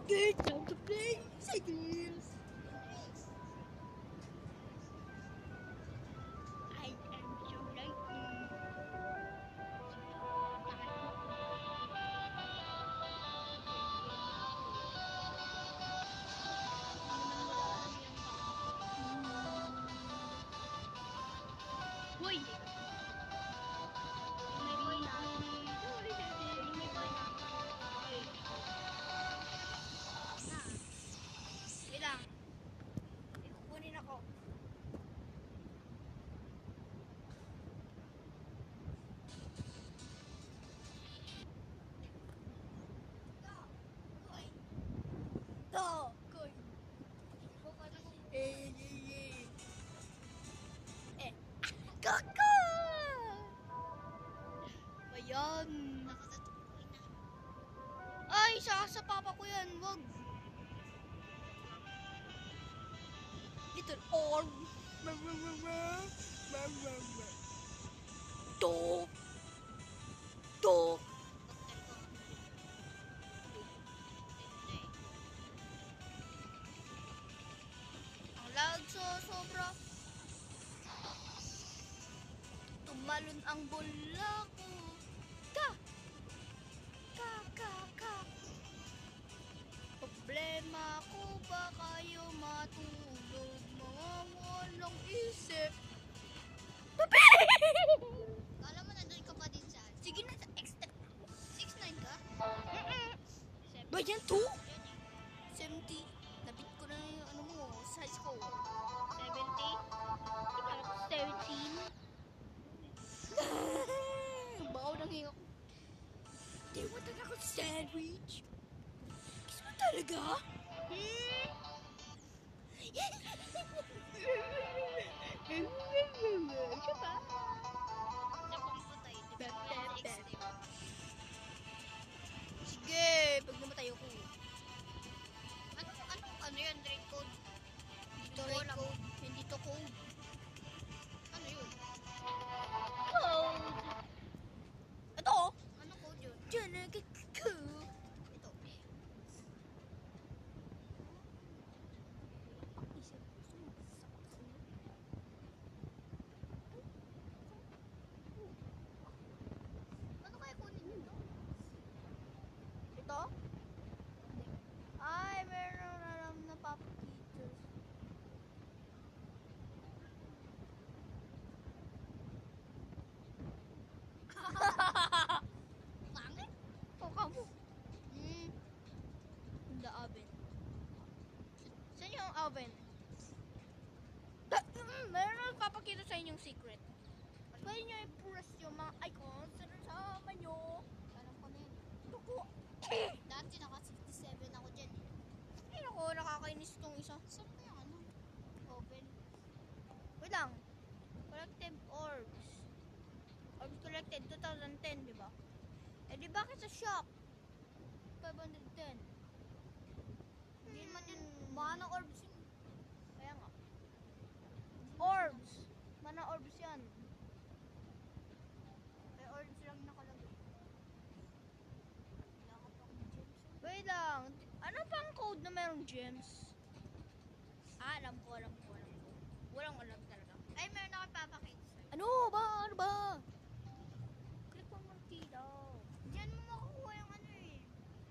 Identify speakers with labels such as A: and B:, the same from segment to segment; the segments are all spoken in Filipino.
A: Okay, time to play cycles. I am so lucky. Uy! May boy na. May boy na. Uy. Na. Wait lang. Kukunin ako. To! Koy! Eh! Kaka! Ayan! Ay! Sa papa ko yan! Wag! Little orb! To! To! Ang lag sobra. Tumalon ang bola ko. Ka! Ka! Ka! Ka! Problema ko ba kayo matulog? Mga walang isip. Papi!
B: Kala mo nandun ka pa din sa
A: Sige na, extra.
B: 6'9 ka?
A: Ba yan 2? 70. Nabit ko na yung ano mo, size ko.
B: 70?
A: Ikaw, 17. Bawa ng hinga ko. Di mo talaga ako sandwich. Kiss mo talaga? Siya ba?
B: Sa pampatay. Di ba mo yan sa X-Type?
A: Sige, pag namatay ako.
B: Ano yun? Rate code?
A: Dito rate code. Hindi to code.
B: Ano yun?
A: Code. Ito.
B: Ano code yun?
A: Diyan na kiko.
B: Ito. Ano kaya kunin yun? No?
A: Ito? Ay, meron na alam na Papa Teachers.
B: Pangit?
A: O, kamo. The oven. Saan yung oven? Meron na papakita sa inyong secret. Pwede nyo i-press yung mga icons sa sama nyo.
B: Alam ko na yun.
A: Tuko.
B: Dati naka 67 ako dyan eh.
A: Ay, naku, nakakainis tong isa.
B: Saan ko yung ano? Open.
A: Wait lang. Collective orbs. Orbs collected 2010, di ba? Eh, di bakit sa shop? 510. Hindi naman yun.
B: Mana orbs yun.
A: Kaya nga. Orbs. Mana orbs yan.
B: May orbs lang nakalagay. Wala ka pang gems.
A: Wait lang. Ano pang code na merong gems? Ah, alam ko. Walang alam talaga.
B: Ay, meron ako papakita sa'yo.
A: Ano ba? Ano ba? Click mo martida.
B: Diyan mo makukuha yung ano eh.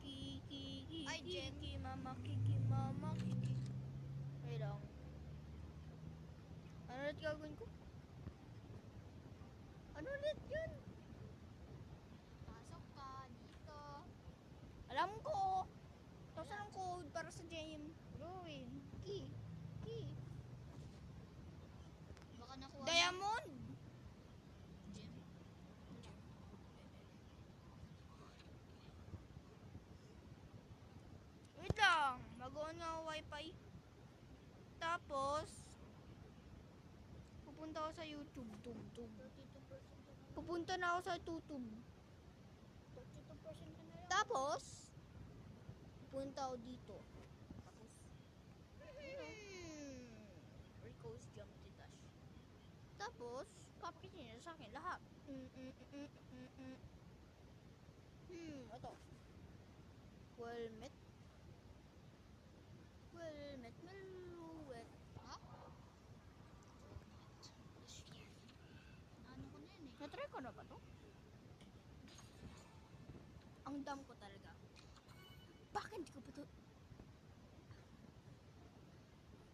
A: Kiki,
B: Ay, Jen.
A: kiki, mama, kiki, mama, kiki. Wait lang. Ano ulit gagawin ko? Ano ulit yun?
B: Pasok ka dito.
A: Alam ko. Tapos anong code para sa gem? Ruin. Key.
B: Baka nakuha
A: Diamond.
B: gem.
A: Wait lang. Mag-on nga ako wifi. Tapos, pupunta ako sa YouTube. Pupunta na ako sa YouTube.
B: 32% ka na lang.
A: Tapos, pupunta ako dito. Rico's Jump to Dash. Tapos, papitin na sa akin lahat. Ito. Well met. dam ko talaga. Bakit di ko pa to?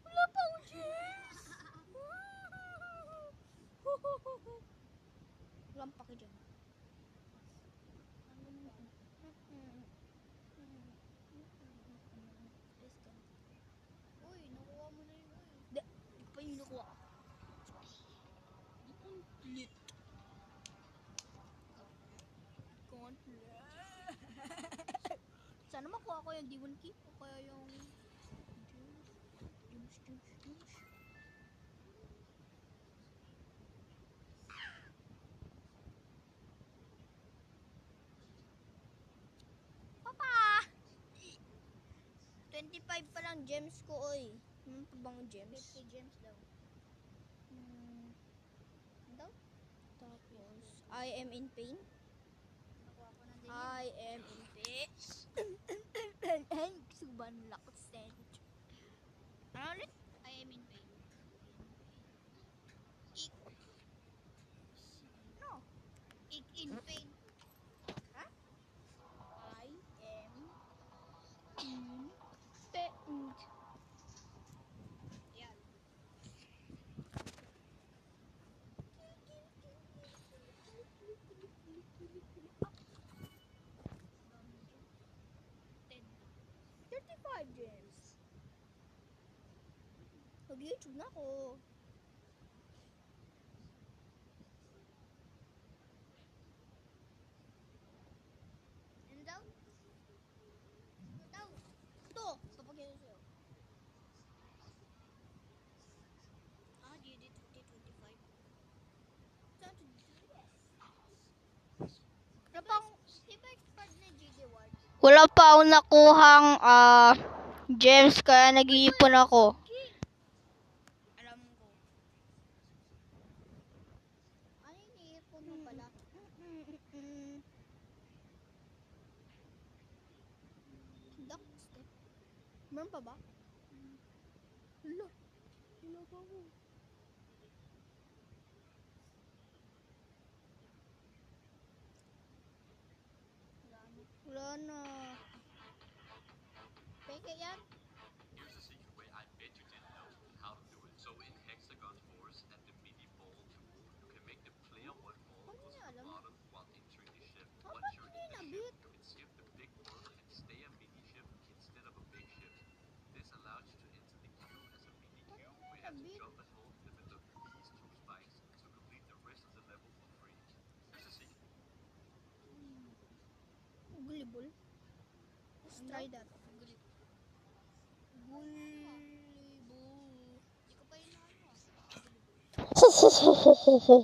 A: Wala pa ako gems! Walang paki dyan.
B: Uy, nakuha mo na yun.
A: Di ko pa yung nakuha. Complete. Sana makuha ko yung D1 key o kaya yung gems. Papa! 25 pa lang gems ko, oy. Ano pa bang gems?
B: 50 gems daw. Ano daw?
A: Tapos, I am in pain.
B: Nakuha ko na din yun.
A: I am in pain. Suban lakot sandwich. Ano ulit?
B: I am in pain.
A: No.
B: Ik in pain.
A: Ha? I am in pain.
B: Yan. Ten.
A: 35 gems. Mag-YouTube na ako.
B: Ano daw? Ano daw?
A: Ito, papagyan sa'yo.
B: Ah, di 2025.
A: Saan ito? Wala pa akong,
B: Di ba expired na GD Ward?
A: wala pa akong nakuhang gems kaya nag-iipon ako. Alam ko.
B: Ano yung iniipon mo pala?
A: Duck step. Meron pa ba? Wala. Wala pa ako. Wala na.
B: Peke yan?
C: Here's a secret way I bet you didn't know how to do it. So in Hexagon Force and the mini ball tool, you can make the player one ball
B: Paano
C: goes
B: niya
C: to the
B: alam?
C: bottom while entering the ship.
B: Paano
C: Once you're
B: niya
C: in the
B: nabit?
C: ship, you can shift the big ball and stay a mini ship instead of a big ship. This allows you to enter the queue as a mini queue where you have to
B: nabit?
C: jump and hold in the middle of these two spikes to complete the rest of the level for free. Here's a secret.
A: Gullible. Let's try that.
B: Gulip.
A: Gullible.
B: Di ko pa yun ano.
A: Ho ho ho ho ho ho.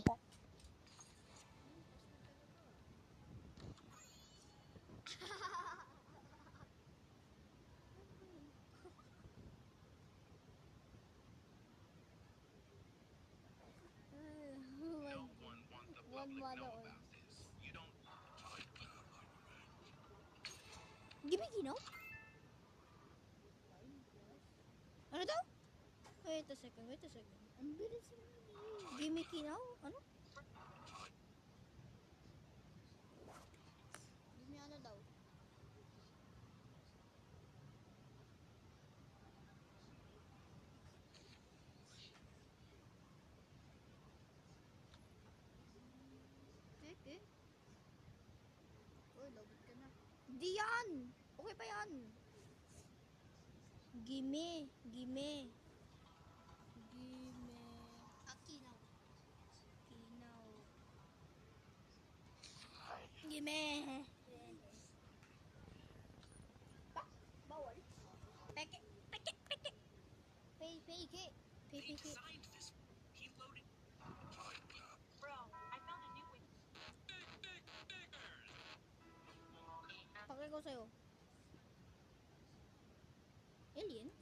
C: No one wants the
A: One
C: public
A: mana
C: know
A: all.
C: about this. You don't
A: Give me kinaw? Ano daw? Wait a second. Ang bilis naman eh. Give me kinaw? Ano?
B: Hindi ano daw. Peke? Uy, labot ka na.
A: Di yan! Okay pa yan. Gimme.
B: Akinaw.
A: Kinaw. Gimme. Pa? Bawal? Peke.
B: Peke.
A: Peke. Pakay ko sa'yo. Aliens?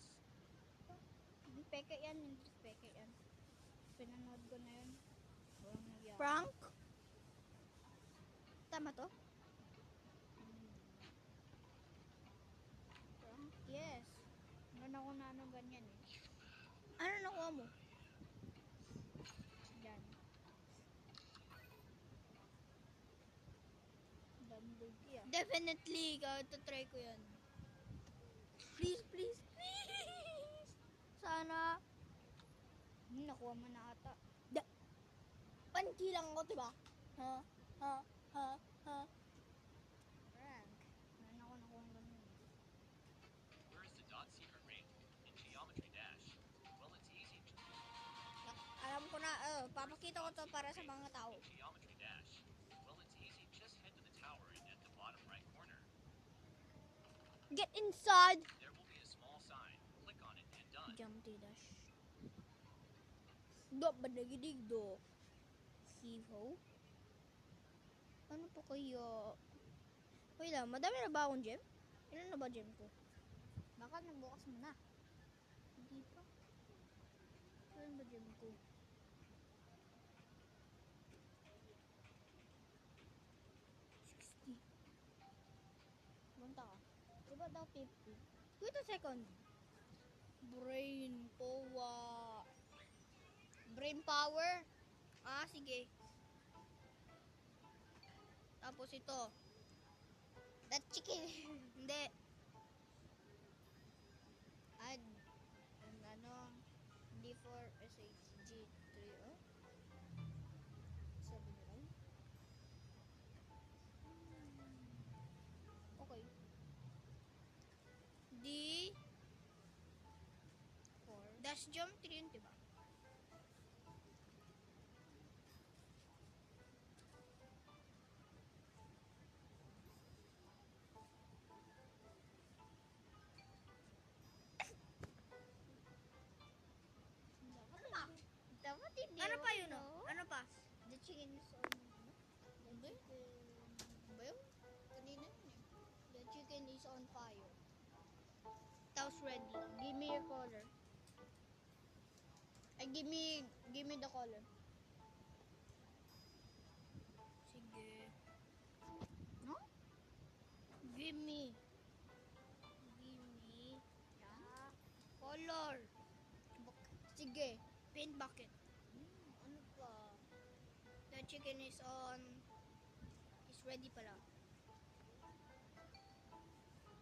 B: Hindi peke yan. Hindi peke yan. Pinanood ko na yun. Walang nagyari.
A: Prank? Tama to?
B: Prank? Yes. Meron ako na ano ganyan eh.
A: Ano nakuha mo?
B: Yan. Dami. Bulky ah.
A: Definitely, try ko yan. Please, please, please! Sana.
B: Nakuha mo na ata.
A: Panki lang ako, diba? Ha? Ha? Ha? Ha?
B: Rank. Meron ako nakuha ng ganun.
C: Where is the dot secret rank? In Geometry Dash. Well, it's easy.
A: Alam ko na, papakita ko to para sa mga tao.
C: In Geometry Dash. Well, it's easy. Just head to the tower and at the bottom right corner.
A: Get inside!
C: There will be a small sign. Click on it and done.
A: Jump to dash. Do, badagidig do. Hiho? Ano po kayo? Wait lang, madami na ba akong gem? Ilan na ba gem ko?
B: Baka nabukas mo na.
A: Hindi pa. Ilan ba gem ko?
B: Bunta ka. Diba daw 50?
A: Wait a second. Brain power. Brain power? Ah, sige. Tapos ito.
B: That chicken.
A: Hindi.
B: Add. Ang ano. D4 SHG3 oh. 7 lang.
A: Okay. D.
B: 4.
A: Dash jump 3 yun, diba?
B: Dapat hindi.
A: Ano pa yun, oh? Ano pa?
B: The chicken is on. Ano?
A: Hindi. Ba yun?
B: Kanina yun eh. The chicken is on fire.
A: Tapos ready.
B: Give me your color. Ay, give me the color.
A: Sige.
B: No?
A: Give me. Give me.
B: Yeah.
A: Color.
B: Sige.
A: Paint bucket.
B: Ano pa?
A: The chicken is on. Is ready pala.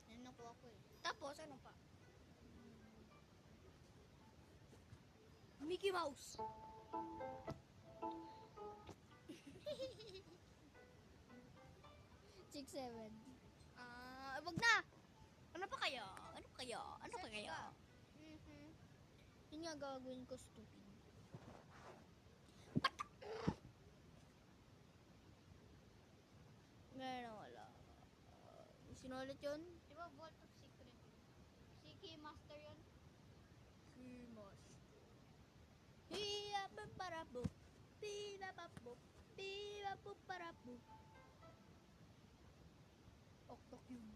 B: Yan nakuha ko eh.
A: Tapos, ano pa? Mickey Mouse.
B: 6, 7.
A: Ah, wag na. Ano pa kaya? Ano pa kaya? Ano pa
B: Search
A: kaya?
B: ka.
A: Yun nga gagawin ko, stupid. Ngayon na wala. Sinulit yun?
B: Di ba Vault of Secret? Si Keymaster yun?
A: Kimos. Hiya paparapo. Pila papo. Pila paparapo. Oktok yun.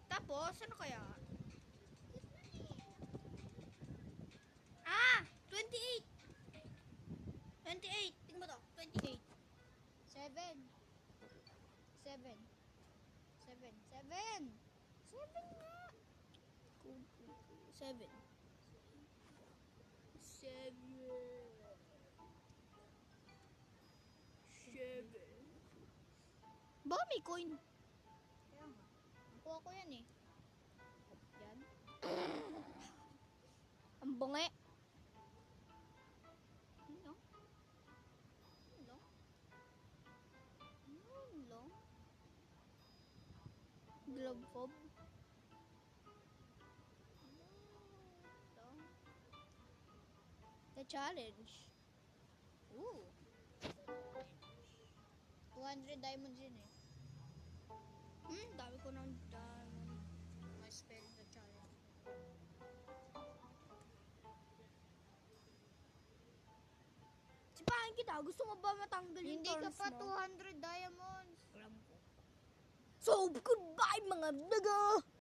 A: Tapos, ano kaya? Ah! 28! 28! Tingnan mo to. 28.
B: 7. 7. 7. 7. 7 nga.
A: 7. 7. Baka may coin.
B: Kaya nga. Nakuha ko yan eh. Yan.
A: Ang bungi.
B: Ano? Ano? Ano?
A: Glove fob.
B: Ano?
A: The challenge.
B: Ooh. 200 diamonds yun eh.
A: Dami ko ng diamond.
B: My spell the challenge.
A: Sipahin kita. Gusto mo ba matanggal yung
B: Hindi ka
A: thorns
B: pa
A: mo?
B: 200 diamonds.
A: Alam ko. So, goodbye mga daga!